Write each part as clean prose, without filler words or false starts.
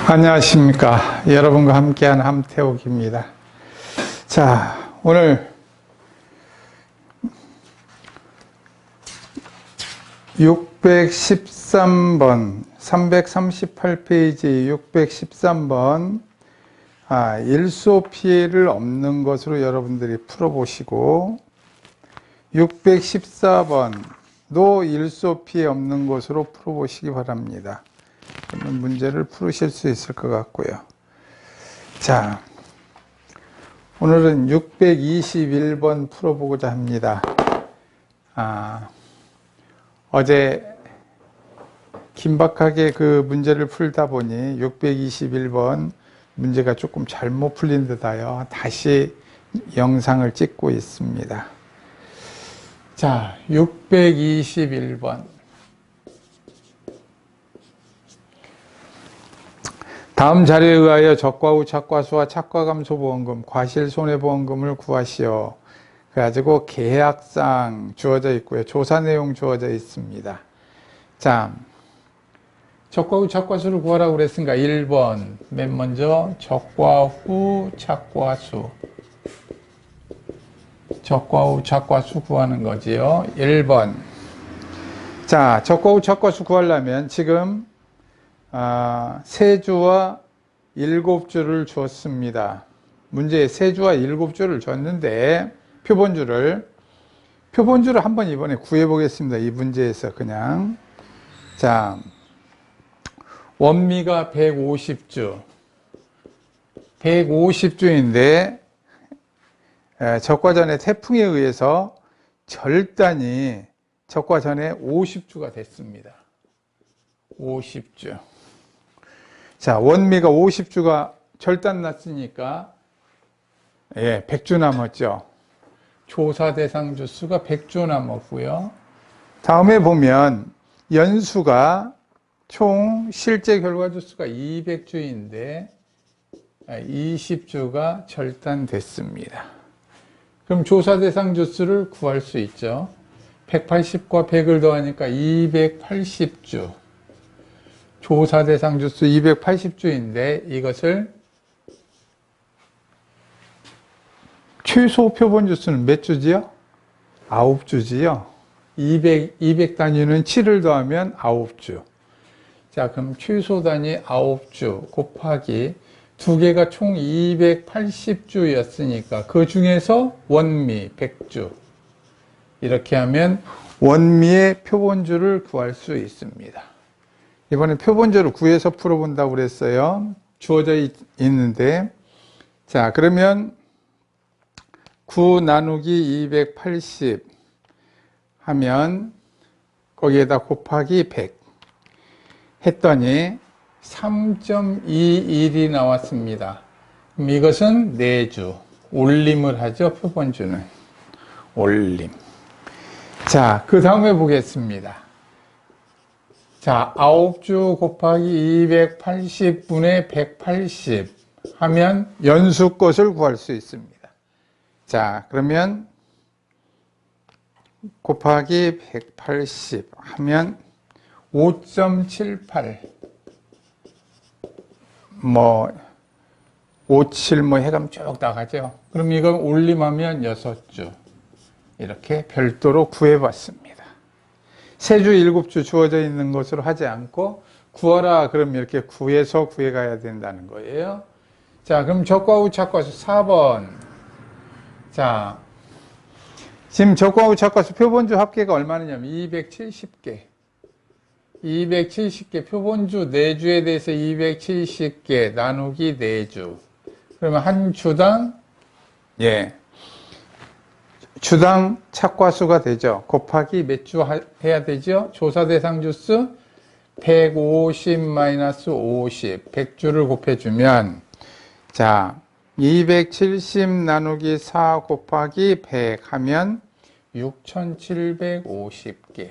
안녕하십니까. 여러분과 함께한 함태욱입니다. 자, 오늘 613번, 338페이지 613번, 일소 피해를 없는 것으로 여러분들이 풀어보시고, 614번도 일소 피해 없는 것으로 풀어보시기 바랍니다. 그러면 문제를 풀으실 수 있을 것 같고요. 자, 오늘은 621번 풀어보고자 합니다. 어제 긴박하게 그 문제를 풀다 보니 621번 문제가 조금 잘못 풀린 듯하여 다시 영상을 찍고 있습니다. 자, 621번. 다음 자료에 의하여 적과 후 착과수와 착과감소보험금, 과실손해보험금을 구하시오. 그래가지고 계약상 주어져 있고요. 조사 내용 주어져 있습니다. 자, 적과 후 착과수를 구하라고 그랬으니까 1번 맨 먼저 적과 후 착과수, 적과 후 착과수 구하는 거지요. 1번. 자, 적과 후 착과수 구하려면 지금 세 주와 7주를 주었습니다. 문제에 세 주와 7주를 줬는데 표본주를 한번 이번에 구해 보겠습니다. 이 문제에서 그냥. 자, 원미가 150주 150주인데 적과전의 태풍에 의해서 절단이 적과전에 50주가 됐습니다. 50주. 자, 원미가 50주가 절단 났으니까 100주 남았죠. 조사 대상 주수가 100주 남았고요. 다음에 보면 연수가 총 실제 결과 주수가 200주인데 20주가 절단됐습니다. 그럼 조사 대상 주수를 구할 수 있죠. 180과 100을 더하니까 280주. 조사 대상 주수 280주인데 이것을 최소 표본 주수는 몇 주지요? 9주지요. 200 단위는 7을 더하면 9주. 자, 그럼 최소 단위 9주 곱하기 두 개가 총 280주였으니까 그 중에서 원미 100주. 이렇게 하면 원미의 표본주를 구할 수 있습니다. 이번에 표본주를 구해서 풀어본다고 그랬어요. 주어져 있는데, 자, 그러면 9 나누기 280 하면 거기에다 곱하기 100 했더니 3.21이 나왔습니다. 그럼 이것은 4주. 올림을 하죠, 표본주는. 올림. 자, 그 다음에 보겠습니다. 자, 9주 곱하기 280분의 180 하면 연수 것을 구할 수 있습니다. 자, 그러면 곱하기 180 하면 5.78 57 해가면 쭉 나가죠. 그럼 이걸 올림하면 6주. 이렇게 별도로 구해봤습니다. 세 주 7주 주어져 있는 것으로 하지 않고 구하라 그럼 이렇게 구해서 구해가야 된다는 거예요. 자, 그럼 적과 후 착과수 4번. 자, 지금 적과 후 착과수 표본주 합계가 얼마냐면 270개. 270개 표본주 4주에 대해서 270개 나누기 4주. 그러면 한 주당 주당 착과수가 되죠. 곱하기 몇 주 해야 되죠? 조사 대상 주수 150-50 100주를 곱해주면 자 270 나누기 4 곱하기 100 하면 6750개.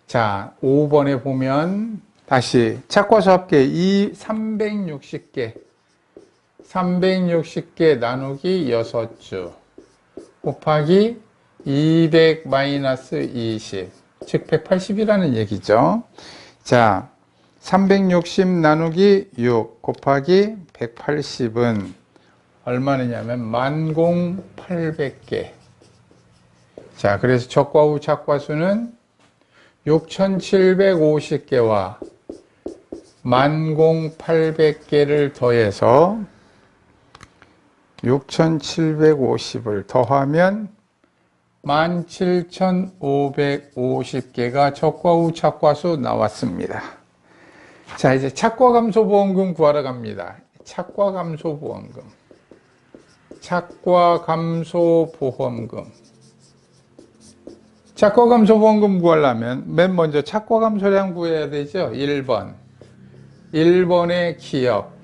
자 5번에 보면 다시 착과수 합계 360개 360개 나누기 6주 곱하기 200-20 즉 180이라는 얘기죠. 자, 360 나누기 6 곱하기 180은 얼마냐면 10,800개. 자, 그래서 적과 후 착과수는 6,750개와 10,800개를 더해서 6,750을 더하면 17,550개가 적과 후 착과수 나왔습니다. 자, 이제 착과감소보험금 구하러 갑니다. 착과감소보험금. 착과감소보험금. 착과감소보험금 구하려면 맨 먼저 착과감소량 구해야 되죠. 1번. 1번의 기억.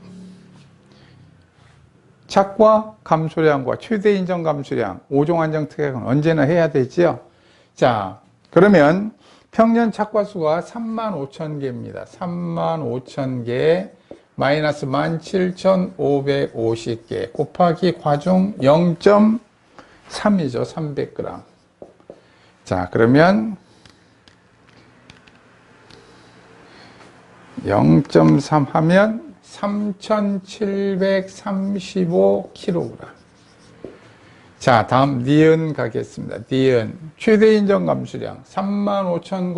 착과감소량과 최대인정감소량, 5종 안정특약은 언제나 해야 되죠. 자, 그러면 평년 착과수가 35,000개입니다. 35,000개 마이너스 17,550개 곱하기 과중 0.3이죠. 300g. 자, 그러면 0.3 하면 3,735kg. 자, 다음 니은 가겠습니다. 니은 최대인정 감수량 35,000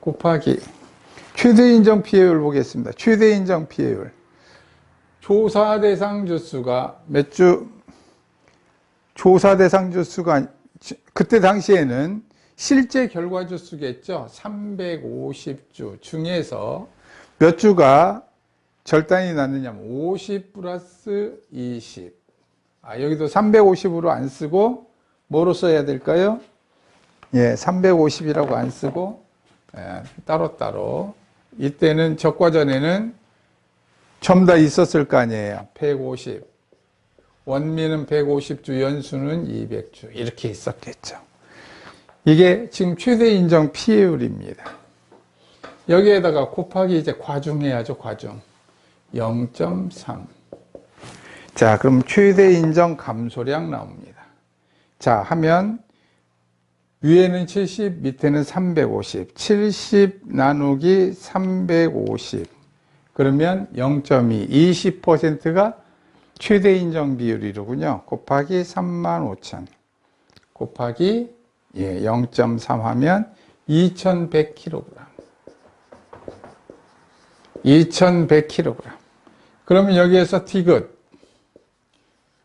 곱하기 최대인정 피해율 보겠습니다. 최대인정 피해율. 조사 대상 주수가 몇 주? 조사 대상 주수가 그때 당시에는 실제 결과 주수겠죠. 350주 중에서 몇 주가 절단이 났느냐면 50 플러스 20. 여기도 350으로 안 쓰고 뭐로 써야 될까요? 예, 350이라고 안 쓰고 따로따로. 이때는 적과전에는 전부 다 있었을 거 아니에요. 150. 원미는 150주, 연수는 200주. 이렇게 있었겠죠. 이게 지금 최대 인정 피해율입니다. 여기에다가 곱하기 이제 과중해야죠, 과중. 0.3. 자, 그럼 최대 인정 감소량 나옵니다. 자, 하면 위에는 70, 밑에는 350. 70 나누기 350. 그러면 0.2. 20%가 최대 인정 비율이로군요. 곱하기 35,000. 곱하기 0.3 하면 2,100kg. 2,100kg. 그러면 여기에서 디귿.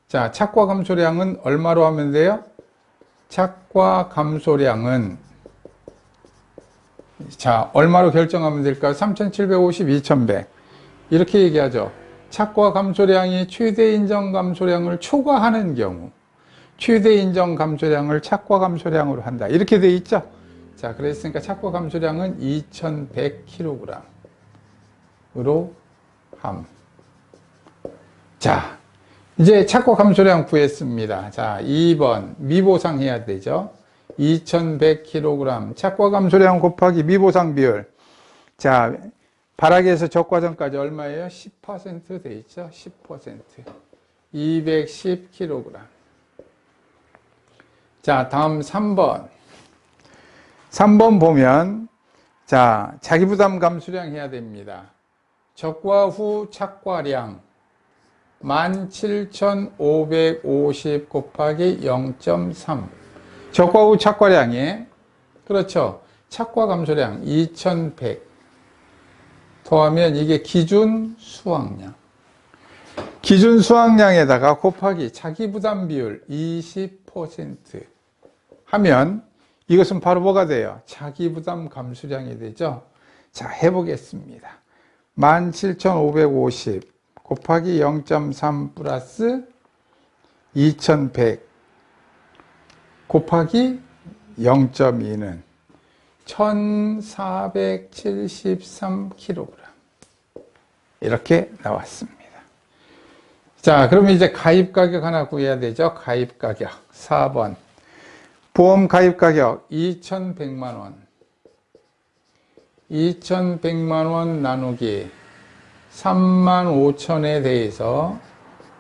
자, 착과 감소량은 얼마로 하면 돼요? 착과 감소량은 자, 얼마로 결정하면 될까요? 3,750, 2,100. 이렇게 얘기하죠. 착과 감소량이 최대 인정 감소량을 초과하는 경우 최대 인정 감소량을 착과 감소량으로 한다. 이렇게 돼 있죠. 자, 그랬으니까 착과 감소량은 2,100kg으로 함. 자, 이제 착과 감소량 구했습니다. 자, 2번 미보상 해야 되죠. 2,100kg 착과 감소량 곱하기 미보상 비율. 자, 발악에서 적과전까지 얼마예요? 10% 돼 있죠. 10%. 210kg. 자, 다음 3번. 3번 보면 자, 자기부담 감수량 해야 됩니다. 적과 후 착과량 17,550 곱하기 0.3. 적과 후 착과량에 그렇죠. 착과 감소량 2,100 더하면 이게 기준 수확량. 기준 수확량에다가 곱하기 자기부담 비율 20% 하면 이것은 바로 뭐가 돼요? 자기부담 감수량이 되죠. 자, 해보겠습니다. 17,550 곱하기 0.3 플러스 2,100 곱하기 0.2는 1,473kg. 이렇게 나왔습니다. 자, 그러면 이제 가입 가격 하나 구해야 되죠. 가입 가격 4번. 보험 가입 가격 2,100만 원. 2,100만 원 나누기 35,000에 대해서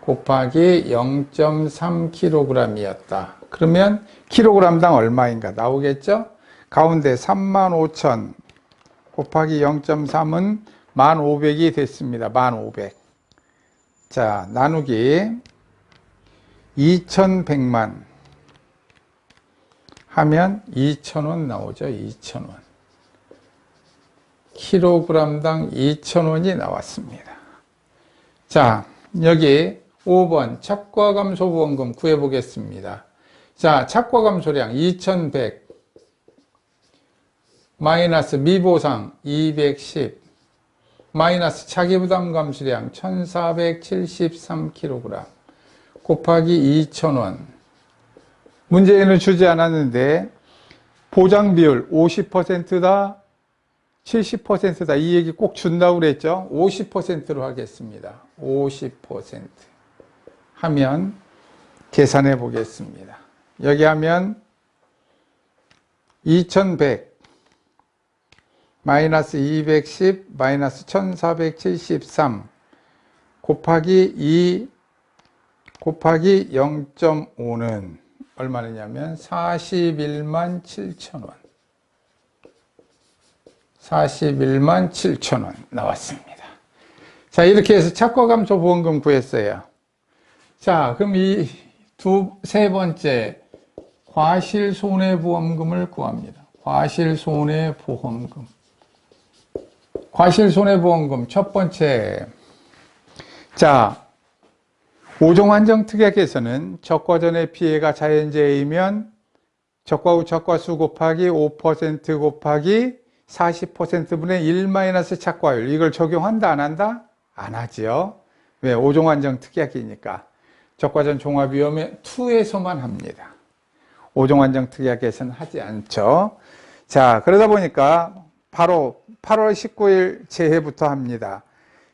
곱하기 0.3kg이었다. 그러면 kg당 얼마인가 나오겠죠? 가운데 35,000 곱하기 0.3은 1500이 됐습니다. 1500. 자, 나누기 2100만 하면 2000원 나오죠. 2000원. 킬로그램당 2000원이 나왔습니다. 자, 여기 5번 착과감소보험금 구해보겠습니다. 자, 착과감소량 2100 마이너스 미보상 210 마이너스 차기부담감수량 1473kg 곱하기 2000원. 문제에는 주지 않았는데 보장비율 50%다 70%다 이 얘기 꼭 준다고 그랬죠. 50%로 하겠습니다. 50% 하면 계산해 보겠습니다. 여기 하면 2100 마이너스 210 마이너스 1473 곱하기 2 곱하기 0.5는 얼마냐면 41만 7천원 41만 7천원 나왔습니다. 자, 이렇게 해서 착과감소보험금 구했어요. 자, 그럼 이 세 번째 과실손해보험금을 구합니다. 과실손해보험금. 과실손해보험금 첫 번째. 자, 5종 한정특약에서는 적과 전의 피해가 자연재해이면 적과 후 적과수 곱하기 5% 곱하기 40%분의 1 마이너스 착과율. 이걸 적용한다 안 한다? 안 하지요. 왜? 5종 한정특약이니까. 적과전 종합위험회 2에서만 합니다. 5종 한정특약에서는 하지 않죠. 자, 그러다 보니까 바로 8월 19일 재해부터 합니다.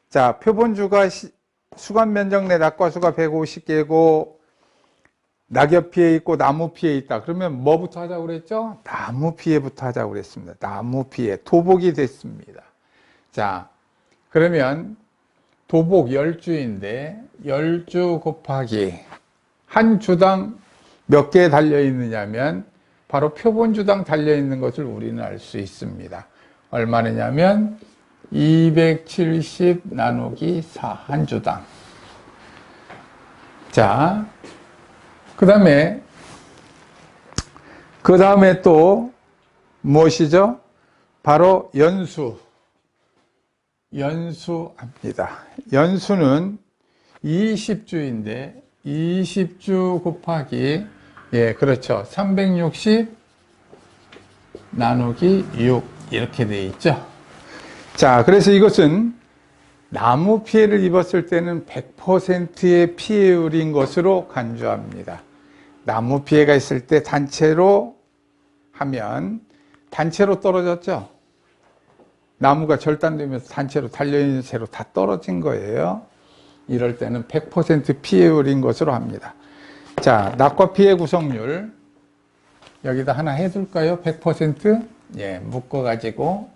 자, 표본주가 수관면적 내 낙과수가 150개고 낙엽 피해 있고 나무 피해 있다. 그러면 뭐부터 하자고 그랬죠? 나무 피해부터 하자고 그랬습니다. 나무 피해. 도복이 됐습니다. 자, 그러면 도복 10주인데 10주 곱하기 한 주당 몇 개 달려 있느냐면 바로 표본주당 달려 있는 것을 우리는 알 수 있습니다. 얼마냐면 270 나누기 4 한 주당. 자, 그 다음에 또 무엇이죠? 바로 연수합니다. 연수는 20주인데 20주 곱하기 그렇죠. 360 나누기 6 이렇게 되어 있죠. 자, 그래서 이것은 나무 피해를 입었을 때는 100%의 피해율인 것으로 간주합니다. 나무 피해가 있을 때 단체로 하면 단체로 떨어졌죠. 나무가 절단되면서 단체로 달려있는 채로 다 떨어진 거예요. 이럴 때는 100% 피해율인 것으로 합니다. 자, 낙과 피해 구성률 여기다 하나 해둘까요? 100%? 예, 묶어가지고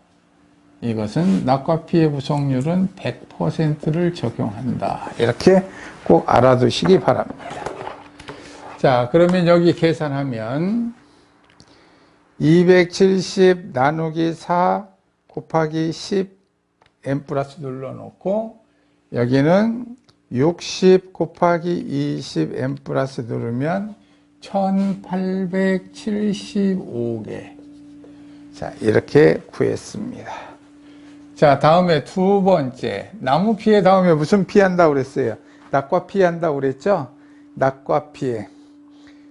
이것은 낙과 피해 구성률은 100%를 적용한다. 이렇게 꼭 알아두시기 바랍니다. 자, 그러면 여기 계산하면 270 나누기 4 곱하기 10 n 플러스 눌러놓고 여기는 60 곱하기 20 n 플러스 누르면 1875개. 자, 이렇게 구했습니다. 자, 다음에 두 번째. 나무 피해 다음에 무슨 피한다고 그랬어요? 낙과 피한다고 그랬죠? 낙과 피해.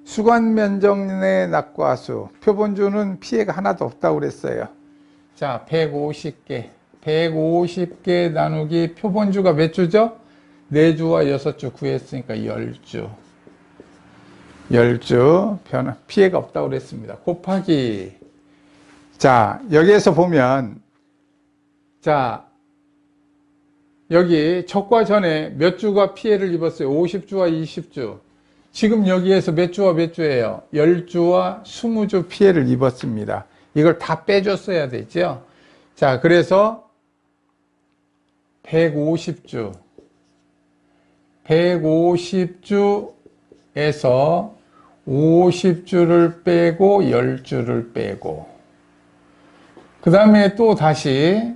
수관 면적 내 낙과수. 표본주는 피해가 하나도 없다고 그랬어요. 자, 150개. 150개 나누기 표본주가 몇 주죠? 4주와 6주 구했으니까 10주. 10주 피해가 없다고 그랬습니다. 곱하기. 자, 여기에서 보면 자, 여기 적과 전에 몇 주가 피해를 입었어요? 50주와 20주. 지금 여기에서 몇 주와 몇 주예요? 10주와 20주 피해를 입었습니다. 이걸 다 빼줬어야 되죠. 자, 그래서 150주 150주에서 50주를 빼고 10주를 빼고 그 다음에 또 다시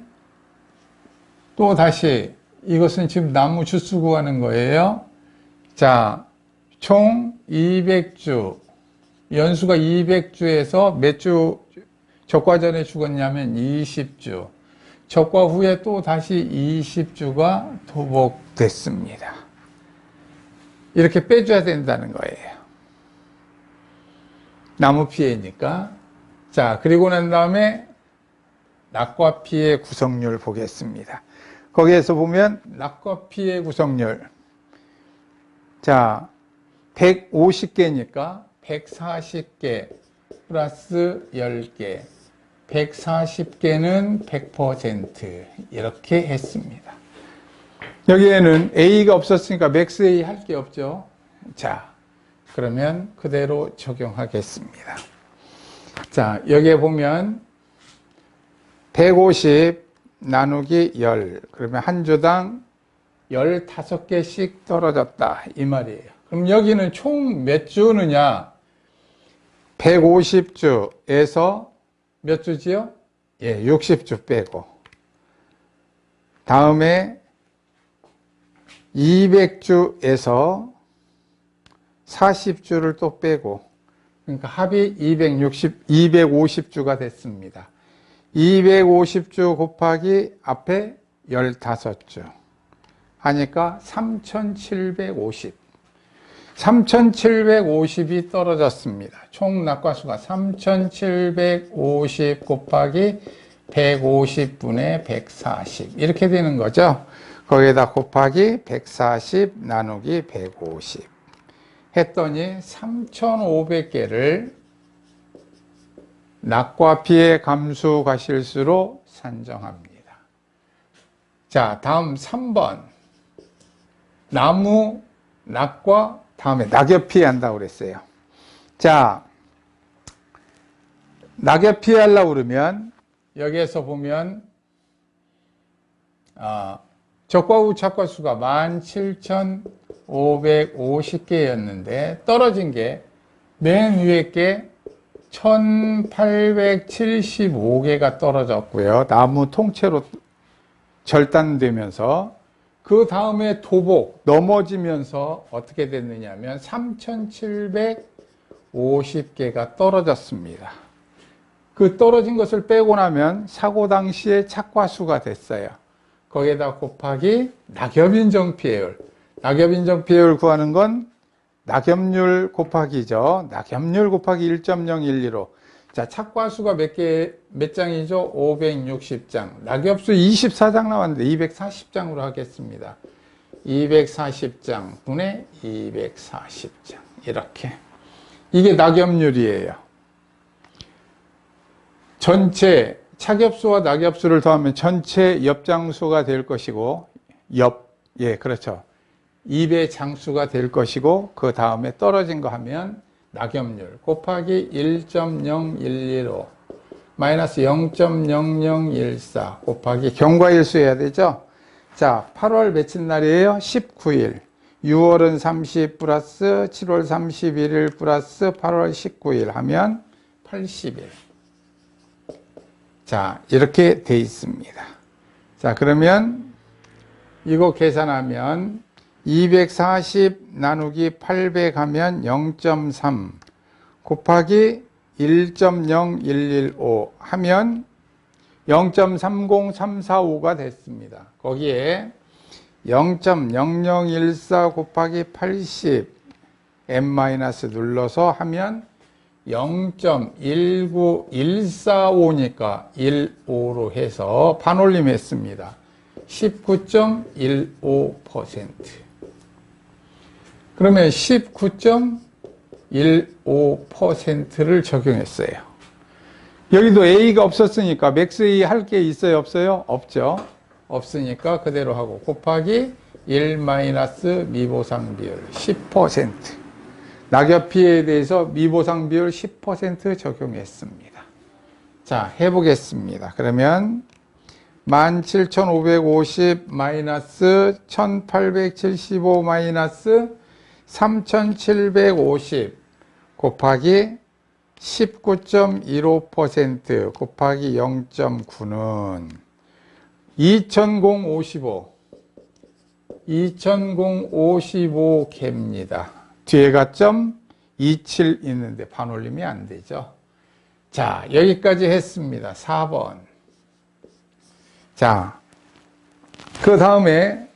이것은 지금 나무 주수 구하는 거예요. 자, 총 200주, 연수가 200주에서 몇 주 적과 전에 죽었냐면 20주. 적과 후에 또 다시 20주가 도복됐습니다. 이렇게 빼줘야 된다는 거예요. 나무 피해니까. 자, 그리고 난 다음에 낙과 피해 구성률 보겠습니다. 거기에서 보면 낙과 피해 구성률. 자, 150개니까 140개 플러스 10개. 140개는 100% 이렇게 했습니다. 여기에는 A가 없었으니까 맥스 A 할 게 없죠. 자, 그러면 그대로 적용하겠습니다. 자, 여기에 보면 150 나누기 10, 그러면 한 주당 15개씩 떨어졌다 이 말이에요. 그럼 여기는 총 몇 주느냐? 150주에서 몇 주지요? 예, 60주 빼고, 다음에 200주에서 40주를 또 빼고, 그러니까 합이 250주가 됐습니다. 250주 곱하기 앞에 15주 하니까 3750. 3750이 떨어졌습니다. 총 낙과수가 3750 곱하기 150분의 140 이렇게 되는 거죠. 거기에다 곱하기 140 나누기 150 했더니 3500개를 낙과 피해 감수 과실수로 산정합니다. 자, 다음 3번. 나무, 낙과, 다음에 낙엽 피해한다고 그랬어요. 자, 낙엽 피해하려고 그러면 여기에서 보면 적과 후 착과수가 17,550개였는데 떨어진 게 맨 위에 게 1875개가 떨어졌고요. 나무 통째로 절단되면서 그 다음에 도복 넘어지면서 어떻게 됐느냐면 3750개가 떨어졌습니다. 그 떨어진 것을 빼고 나면 사고 당시에 착과수가 됐어요. 거기에다 곱하기 낙엽인정 피해율. 낙엽인정 피해율 구하는 건 낙엽률 곱하기죠. 낙엽률 곱하기 1.012로. 자, 착과수가 몇 장이죠? 560장. 낙엽수 24장 나왔는데 240장으로 하겠습니다. 240장 분의 240장. 이렇게. 이게 낙엽률이에요. 전체 착엽수와 낙엽수를 더하면 전체 엽장수가 될 것이고, 예, 그렇죠. 입의 장수가 될 것이고, 그 다음에 떨어진 거 하면 낙엽률 곱하기 1.0115 마이너스 0.0014 곱하기 경과일수 해야 되죠. 자, 8월 며칠 날이에요? 19일. 6월은 30 플러스 7월 31일 플러스 8월 19일 하면 80일. 자, 이렇게 돼 있습니다. 자, 그러면 이거 계산하면 240 나누기 800 하면 0.3 곱하기 1.0115 하면 0.30345가 됐습니다. 거기에 0.0014 곱하기 80 m- 눌러서 하면 0.19145니까 15로 해서 반올림했습니다. 19.15%. 그러면 19.15%를 적용했어요. 여기도 A가 없었으니까 맥스 A 할 게 있어요? 없어요? 없죠. 없으니까 그대로 하고 곱하기 1 마이너스 미보상 비율 10%. 낙엽 피해에 대해서 미보상 비율 10% 적용했습니다. 자, 해보겠습니다. 그러면 17,550 마이너스 1,875 마이너스 3,750 곱하기 19.15% 곱하기 0.9는 2055개입니다. 뒤에가 27 있는데 반올림이 안 되죠. 자, 여기까지 했습니다. 4번. 자, 그 다음에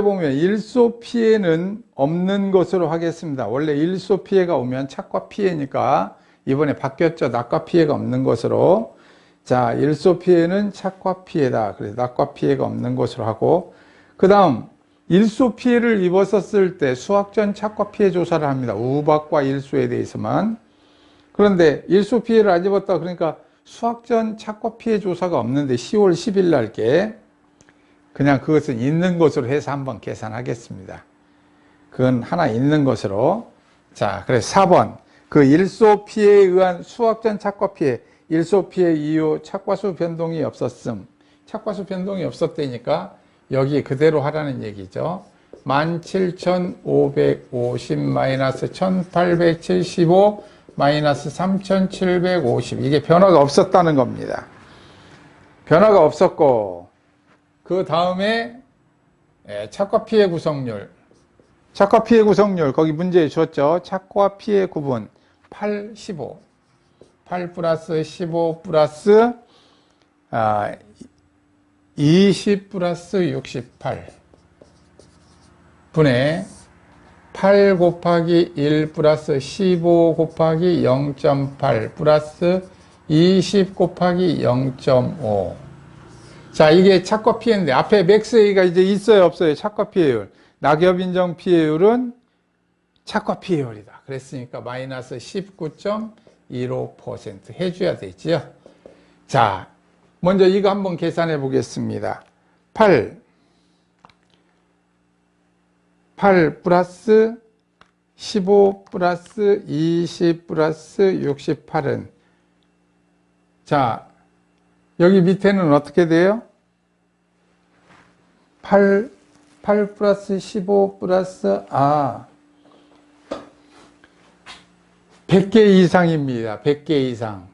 보면 일소 피해는 없는 것으로 하겠습니다. 원래 일소 피해가 오면 착과 피해니까 이번에 바뀌었죠. 낙과 피해가 없는 것으로. 자, 일소 피해는 착과 피해다. 그래서 낙과 피해가 없는 것으로 하고, 그 다음 일소 피해를 입었었을 때 수학전 착과 피해 조사를 합니다. 우박과 일소에 대해서만. 그런데 일소 피해를 안 입었다 그러니까 수학전 착과 피해 조사가 없는데 10월 10일 날께 그냥 그것은 있는 것으로 해서 한번 계산하겠습니다. 그건 하나 있는 것으로. 자, 그래서 4번. 그 일소 피해에 의한 수학전 착과 피해, 일소 피해 이후 착과수 변동이 없었음. 착과수 변동이 없었다니까 여기 그대로 하라는 얘기죠. 17,550 마이너스 1,875 마이너스 3,750. 이게 변화가 없었다는 겁니다. 변화가 없었고, 그 다음에 착과 피해 구성률. 착과 피해 구성률, 거기 문제에 줬죠. 착과 피해 구분 8, 15. 8 플러스 15 플러스 20 플러스 68 분의 8 곱하기 1 플러스 15 곱하기 0.8 플러스 20 곱하기 0.5. 자, 이게 착과 피해인데 앞에 맥스 A가 이제 있어요, 없어요? 착과 피해율. 낙엽 인정 피해율은 착과 피해율이다. 그랬으니까 마이너스 19.15% 해줘야 되지요. 자, 먼저 이거 한번 계산해 보겠습니다. 8 플러스 15 플러스 20 플러스 68은 자, 여기 밑에는 어떻게 돼요? 8 플러스 15 플러스 100개 이상입니다. 100개 이상.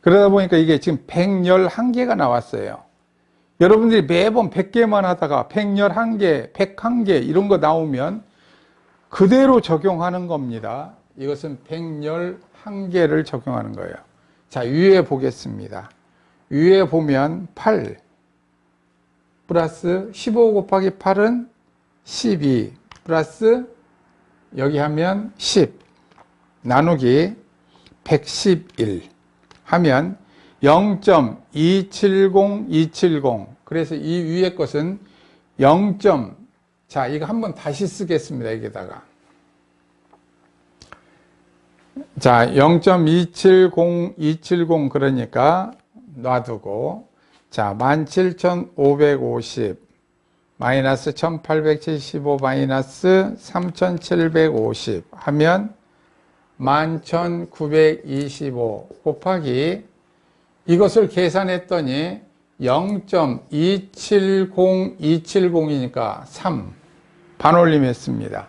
그러다 보니까 이게 지금 111개가 나왔어요. 여러분들이 매번 100개만 하다가 111개, 101개 이런 거 나오면 그대로 적용하는 겁니다. 이것은 111개를 적용하는 거예요. 자, 위에 보겠습니다. 위에 보면 8 플러스 15 곱하기 8은 12 플러스 여기 하면 10 나누기 111 하면 0.270270 그래서 이 위에 것은 0. 자, 이거 한번 다시 쓰겠습니다. 여기다가 자, 0.270270 그러니까 놔두고 자, 17,550 마이너스 1,875 마이너스 3,750 하면 11,925 곱하기 이것을 계산했더니 0.270270이니까 3 반올림했습니다.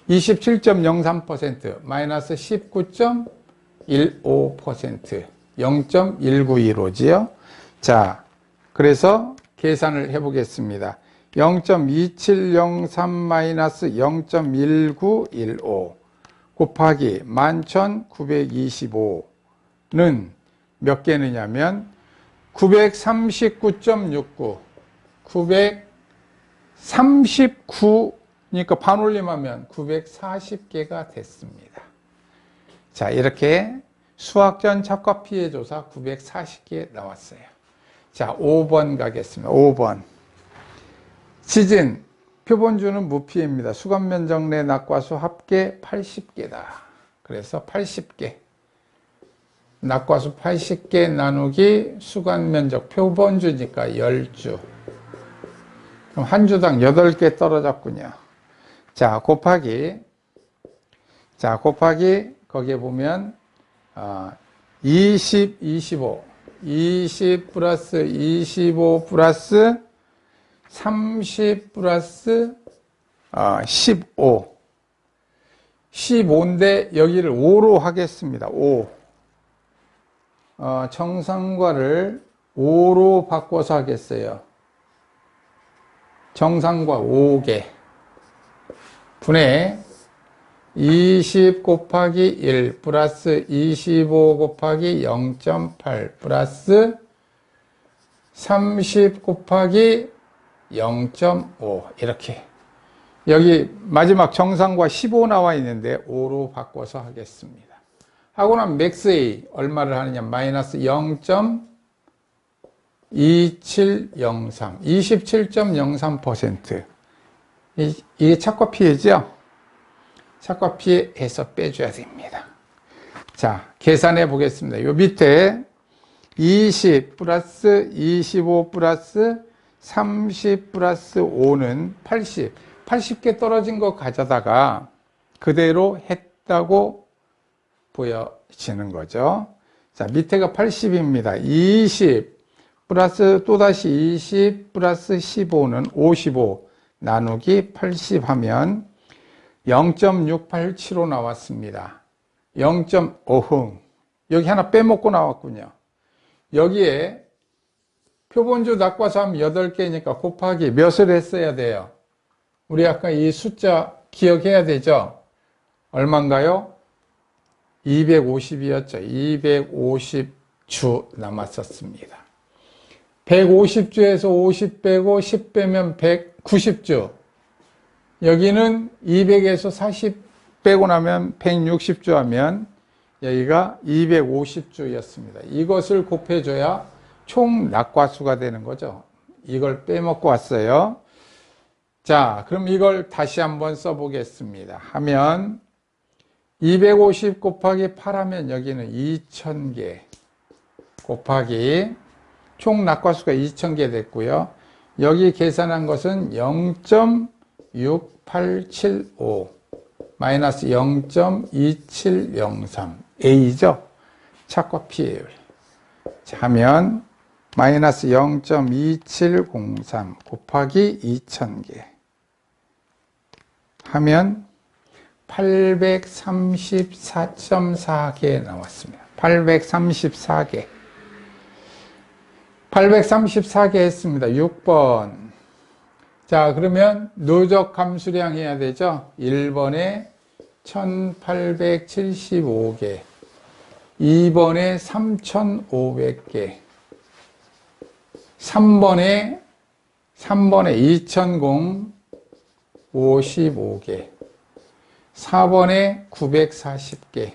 27.03% 마이너스 19.15% 0.1915지요. 자, 그래서 계산을 해보겠습니다. 0.2703 마이너스 0.1915 곱하기 11,925는 몇 개느냐면 939.69 939니까 반올림하면 940개가 됐습니다. 자, 이렇게 수학전 착과 피해 조사 940개 나왔어요. 자, 5번 가겠습니다. 5번. 지진, 표본주는 무피해입니다. 수간 면적 내 낙과수 합계 80개다. 그래서 80개. 낙과수 80개 나누기 수간 면적 표본주니까 10주. 그럼 한 주당 8개 떨어졌군요. 자, 곱하기 거기에 보면 20, 25 20 플러스 25 플러스 30 플러스 15 15인데 여기를 5로 하겠습니다. 5. 정상과를 5로 바꿔서 하겠어요. 정상과 5개 분의 20 곱하기 1 플러스 25 곱하기 0.8 플러스 30 곱하기 0.5 이렇게 여기 마지막 정상과 15 나와 있는데 5로 바꿔서 하겠습니다. 하고 나면 맥스 A 얼마를 하느냐 마이너스 0.2703 27.03% 이게 착과 피해죠. 착과 피해에서 빼줘야 됩니다. 자, 계산해 보겠습니다. 요 밑에 20 플러스 25 플러스 30 플러스 5는 80개 떨어진 거 가져다가 그대로 했다고 보여지는 거죠. 자, 밑에가 80입니다. 20 플러스 또다시 20 플러스 15는 55 나누기 80 하면 0.6875 나왔습니다. 0.5흥. 여기 하나 빼먹고 나왔군요. 여기에 표본주 낙과수하면 8개니까 곱하기 몇을 했어야 돼요? 우리 아까 이 숫자 기억해야 되죠? 얼마인가요? 250이었죠. 250주 남았었습니다. 150주에서 50 빼고 10 빼면 190주. 여기는 200에서 40 빼고 나면 160주 하면 여기가 250주였습니다. 이것을 곱해줘야 총 낙과수가 되는 거죠. 이걸 빼먹고 왔어요. 자, 그럼 이걸 다시 한번 써보겠습니다. 하면 250 곱하기 8 하면 여기는 2000개 곱하기 총 낙과수가 2000개 됐고요. 여기 계산한 것은 0.6875 마이너스 0.2703 A죠. 착과 P예요. 자, 하면 마이너스 0.2703 곱하기 2000개 하면 834.4개 나왔습니다. 834개. 834개 했습니다. 6번. 자, 그러면 누적 함수량 해야 되죠? 1번에 1875개, 2번에 3500개, 3번에 2055개, 4번에 940개,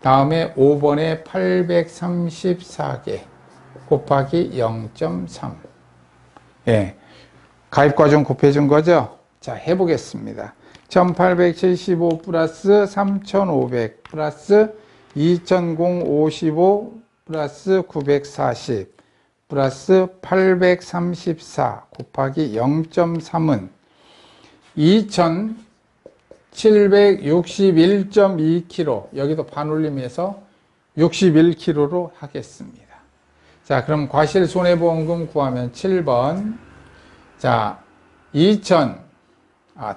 다음에 5번에 834개 곱하기 0.3. 예, 가입과정 곱해준 거죠? 자, 해보겠습니다. 1875 플러스 3500 플러스 2055 플러스 940 플러스 834 곱하기 0.3은 2761.2kg, 여기도 반올림해서 61kg로 하겠습니다. 자, 그럼 과실손해보험금 구하면 7번. 자, 2000,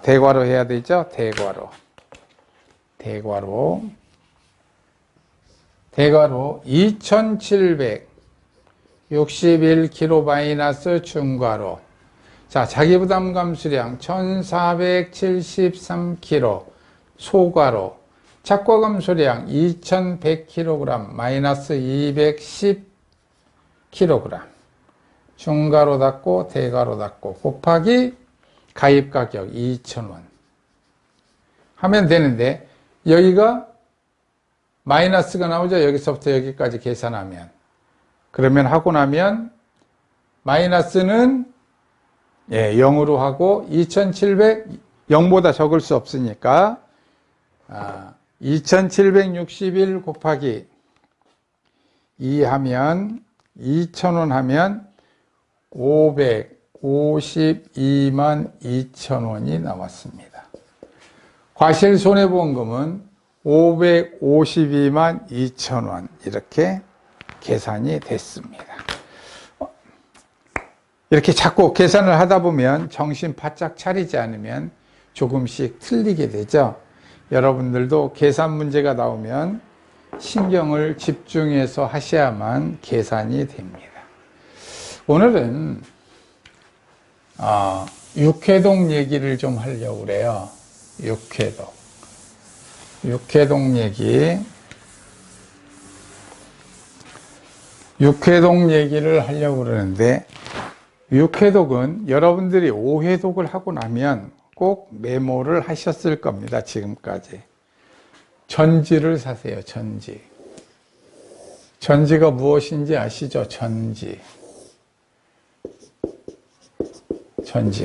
대괄호 해야 되죠? 대괄호 2761kg 마이너스 중괄호. 자, 자기부담감수량 1473kg 소괄호. 착과감수량 2100kg 마이너스 210kg. 중괄호 닫고 대괄호 닫고 곱하기 가입가격 2,000원 하면 되는데 여기가 마이너스가 나오죠. 여기서부터 여기까지 계산하면. 그러면 하고 나면 마이너스는 0으로 하고 2700 0보다 적을 수 없으니까 2761 곱하기 2 하면 2,000원 하면 552만 2천원이 나왔습니다. 과실손해보험금은 552만 2천원 이렇게 계산이 됐습니다. 이렇게 자꾸 계산을 하다 보면 정신 바짝 차리지 않으면 조금씩 틀리게 되죠. 여러분들도 계산 문제가 나오면 신경을 집중해서 하셔야만 계산이 됩니다. 오늘은 육해동 얘기를 좀 하려고 그래요. 육해동 얘기를 하려고 그러는데, 육해독은 여러분들이 오해독을 하고 나면 꼭 메모를 하셨을 겁니다. 지금까지. 전지를 사세요. 전지가 무엇인지 아시죠? 전지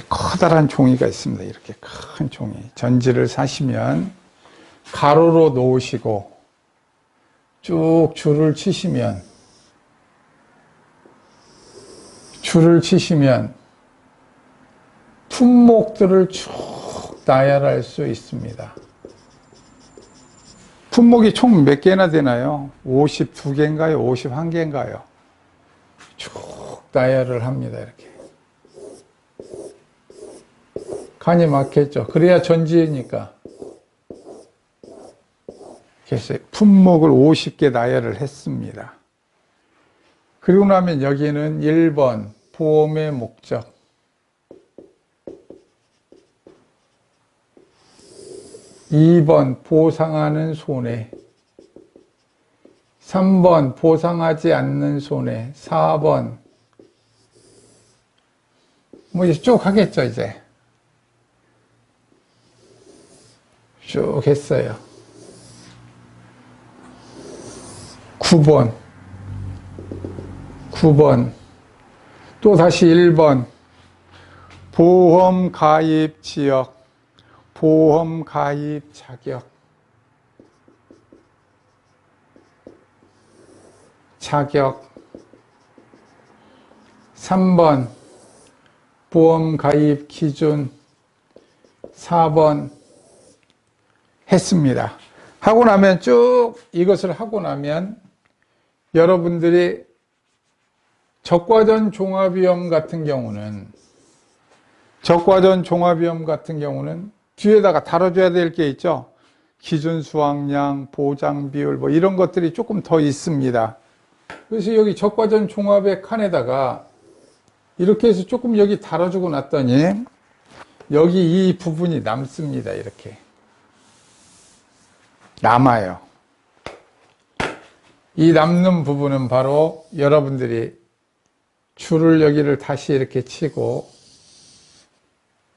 커다란 종이가 있습니다. 이렇게 큰 종이. 전지를 사시면 가로로 놓으시고 쭉 줄을 치시면 품목들을 쭉 나열할 수 있습니다. 품목이 총 몇 개나 되나요? 52개인가요? 51개인가요? 쭉 나열을 합니다. 이렇게. 간이 맞겠죠? 그래야 전지니까. 그래서 품목을 50개 나열을 했습니다. 그리고 나면 여기는 1번 보험의 목적, 2번 보상하는 손해, 3번 보상하지 않는 손해, 4번 뭐 이제 쭉 하겠죠. 이제 쭉 했어요. 9번 또 다시 1번 보험 가입 지역, 보험 가입 자격 3번 보험 가입 기준, 4번 했습니다. 하고 나면 쭉 이것을 하고 나면 여러분들이 적과전 종합위험 같은 경우는 뒤에다가 다뤄줘야 될 게 있죠. 기준 수확량, 보장 비율 뭐 이런 것들이 조금 더 있습니다. 그래서 여기 적과전 종합의 칸에다가 이렇게 해서 조금 여기 다뤄주고 났더니 여기 이 부분이 남습니다. 이렇게 남아요. 이 남는 부분은 바로 여러분들이 줄을 여기를 다시 이렇게 치고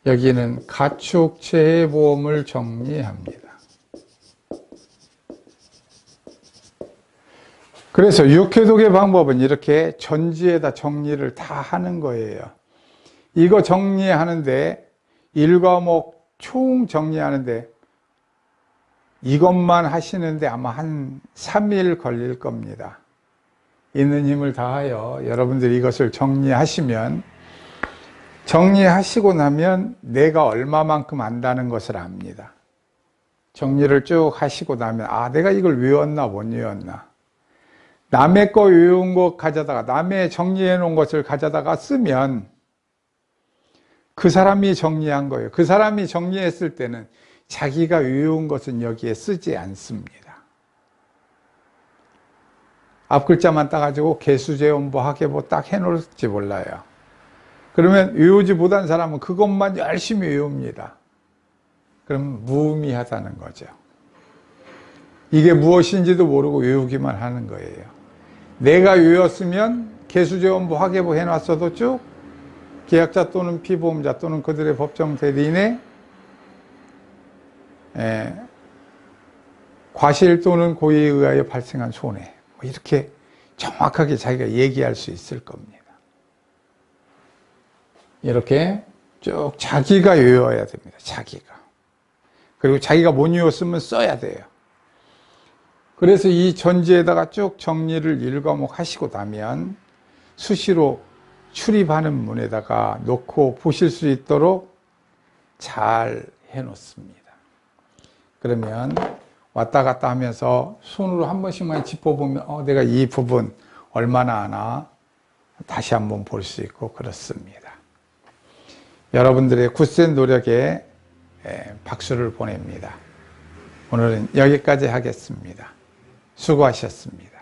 여기는 가축체해보험을 정리합니다. 그래서 육해독의 방법은 이렇게 전지에다 정리를 다 하는 거예요. 이거 정리하는데 1과목 총 정리하는데 이것만 하시는데 아마 한 3일 걸릴 겁니다. 있는 힘을 다하여 여러분들이 이것을 정리하시고 나면 내가 얼마만큼 안다는 것을 압니다. 정리를 쭉 하시고 나면 내가 이걸 외웠나 못 외웠나. 남의 거 외운 거 가져다가 남의 정리해 놓은 것을 가져다가 쓰면 그 사람이 정리한 거예요. 그 사람이 정리했을 때는 자기가 외운 것은 여기에 쓰지 않습니다. 앞글자만 따가지고 개수제원보 학예보 딱 해놓을지 몰라요. 그러면 외우지 못한 사람은 그것만 열심히 외웁니다. 그럼 무의미하다는 거죠. 이게 무엇인지도 모르고 외우기만 하는 거예요. 내가 외웠으면 개수제원보 학예보 해놨어도 쭉 계약자 또는 피보험자 또는 그들의 법정 대리인의 과실 또는 고의에 의하여 발생한 손해, 이렇게 정확하게 자기가 얘기할 수 있을 겁니다. 이렇게 쭉 자기가 외워야 됩니다. 자기가. 그리고 자기가 못 외웠으면 써야 돼요. 그래서 이 전지에다가 쭉 정리를 1과목 하시고 나면 수시로 출입하는 문에다가 놓고 보실 수 있도록 잘 해놓습니다. 그러면 왔다 갔다 하면서 손으로 한 번씩만 짚어보면 내가 이 부분 얼마나 아나 다시 한번 볼 수 있고 그렇습니다. 여러분들의 굳센 노력에 박수를 보냅니다. 오늘은 여기까지 하겠습니다. 수고하셨습니다.